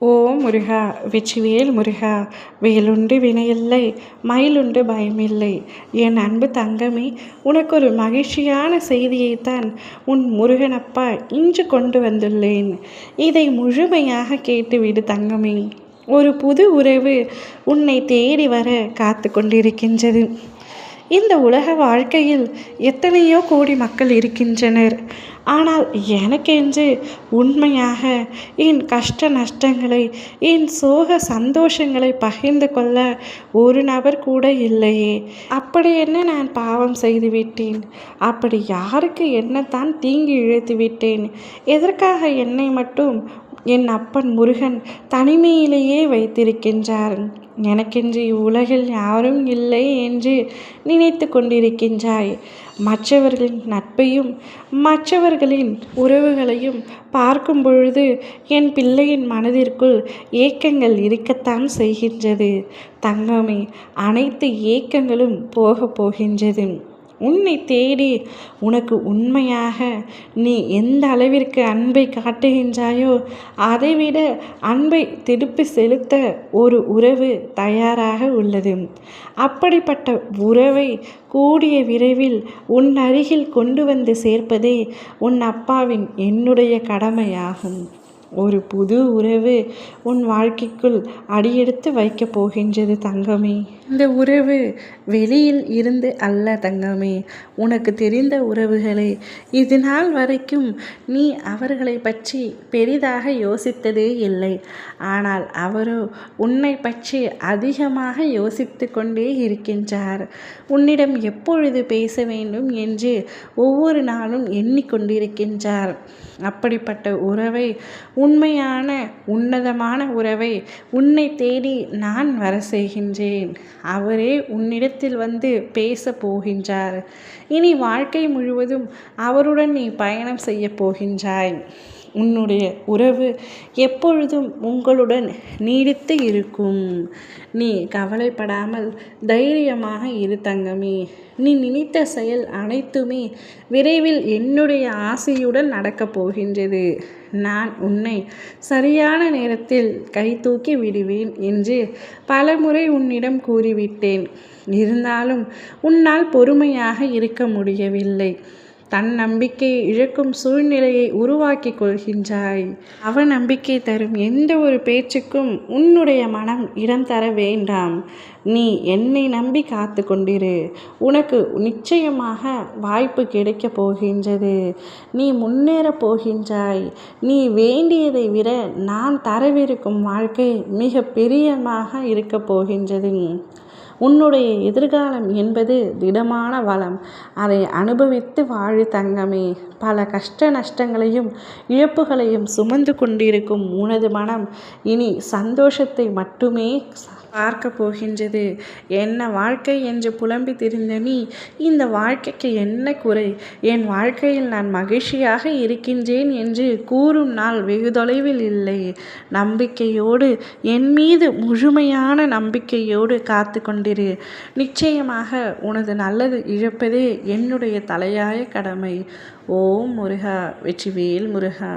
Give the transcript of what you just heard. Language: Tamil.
ஓ முருகா! வெற்றிவேல் முருகா! வேலுண்டு வினையில்லை, மயிலுண்டு பயமில்லை. என் அன்பு தங்கமே, உனக்கொரு மகிழ்ச்சியான செய்தியைத்தான் உன் முருகனப்பா இன்று கொண்டு வந்துள்ளேன். இதை முழுமையாக கேட்டுவிடு தங்கமே. ஒரு புது உறவு உன்னை தேடி வர காத்து கொண்டிருக்கின்றது. இந்த உலக வாழ்க்கையில் எத்தனையோ கோடி மக்கள் இருக்கின்றனர். ஆனால் எனக்கென்று உண்மையாக என் கஷ்ட நஷ்டங்களை, என் சோக சந்தோஷங்களை பகிர்ந்து கொள்ள ஒரு நபர் கூட இல்லையே. அப்படி என்ன நான் பாவம் செய்துவிட்டேன்? அப்படி யாருக்கு என்னத்தான் தீங்கு இழைத்து விட்டேன்? எதற்காக என்னை மட்டும் என் அப்பன் முருகன் தனிமையிலேயே வைத்திருக்கின்றார்? எனக்கென்று இவ்வுலகில் யாரும் இல்லை என்று நினைத்து கொண்டிருக்கின்றாய். மற்றவர்களின் நட்பையும் மற்றவர்களின் உறவுகளையும் பார்க்கும் பொழுது என் பிள்ளையின் மனதிற்குள் ஏக்கங்கள் இருக்கத்தான் செய்கின்றது. தங்கமே, அனைத்து ஏக்கங்களும் போகப் போகின்றது. உன்னை தேடி உனக்கு உண்மையாக நீ எந்த அளவிற்கு அன்பை காட்டுகின்றாயோ அதைவிட அன்பை திருப்பி செலுத்த ஒரு உறவு தயாராக உள்ளது. அப்படிப்பட்ட உறவை கூடிய விரைவில் உன் அருகில் கொண்டு வந்து சேர்ப்பதே உன் அப்பாவின் என்னுடைய கடமையாகும். ஒரு புது உறவு உன் வாழ்க்கைக்குள் அடியெடுத்து வைக்கப் போகின்றது தங்கமே. இந்த உறவு வெளியில் இருந்து அல்ல தங்கமே. உனக்கு தெரிந்த உறவுகளை இது நாள் வரைக்கும் நீ அவர்களை பற்றி பெரிதாக யோசித்ததே இல்லை. ஆனால் அவரோ உன்னை பற்றி அதிகமாக யோசித்து கொண்டே இருக்கின்றார். உன்னிடம் எப்பொழுது பேச வேண்டும் என்று ஒவ்வொரு நாளும் எண்ணிக்கொண்டிருக்கின்றார். அப்படிப்பட்ட உறவை, உண்மையான உன்னதமான உறவை உன்னை தேடி நான் வர செய்கின்றேன். அவரே உன்னிடத்தில் வந்து பேச போகின்றார். இனி வாழ்க்கை முழுவதும் அவருடன் நீ பயணம் செய்ய போகின்றாய். உன்னுடைய உறவு எப்பொழுதும் உங்களுடன் நீடித்து இருக்கும். நீ கவலைப்படாமல் தைரியமாக இரு தங்கமே. நீ நினைத்த செயல் அனைத்துமே விரைவில் என்னுடைய ஆசையுடன் நடக்கப் போகின்றது. நான் உன்னை சரியான நேரத்தில் கை தூக்கி விடுவேன் என்று பலமுறை உன்னிடம் கூறிவிட்டேன். இருந்தாலும் உன்னால் பொறுமையாக இருக்க முடியவில்லை. தன் நம்பிக்கையை இழக்கும் சூழ்நிலையை உருவாக்கி கொள்கின்றாய். அவநம்பிக்கை தரும் எந்த ஒரு பேச்சுக்கும் உன்னுடைய மனம் இடம் தர வேண்டாம். நீ என்னை நம்பி காத்து கொண்டிரு. உனக்கு நிச்சயமாக வாய்ப்பு கிடைக்கப் போகின்றது. நீ முன்னேறப் போகின்றாய். நீ வேண்டியதை விட நான் தரவிருக்கும் வாழ்க்கை மிக பிரியமாக இருக்கப் போகின்றது. உன்னுடைய எதிர்காலம் என்பது திடமான வளம். அதை அனுபவித்து வாழு தங்கமே. பல கஷ்ட நஷ்டங்களையும் இழப்புகளையும் சுமந்து கொண்டிருக்கும் உனது மனம் இனி சந்தோஷத்தை மட்டுமே பார்க்க போகின்றது. என்ன வாழ்க்கை என்று புலம்பி திரிந்த நீ இந்த வாழ்க்கைக்கு என்ன குறை, என் வாழ்க்கையில் நான் மகிழ்ச்சியாக இருக்கின்றேன் என்று கூறும் நாள் வெகு தொலைவில் இல்லை. நம்பிக்கையோடு, என் மீது முழுமையான நம்பிக்கையோடு காத்து கொண்டிரு. நிச்சயமாக உனது நல்லது இழப்பதே என்னுடைய தலையாய கடமை. ஓம் முருகா! வெற்றிவேல் முருகா!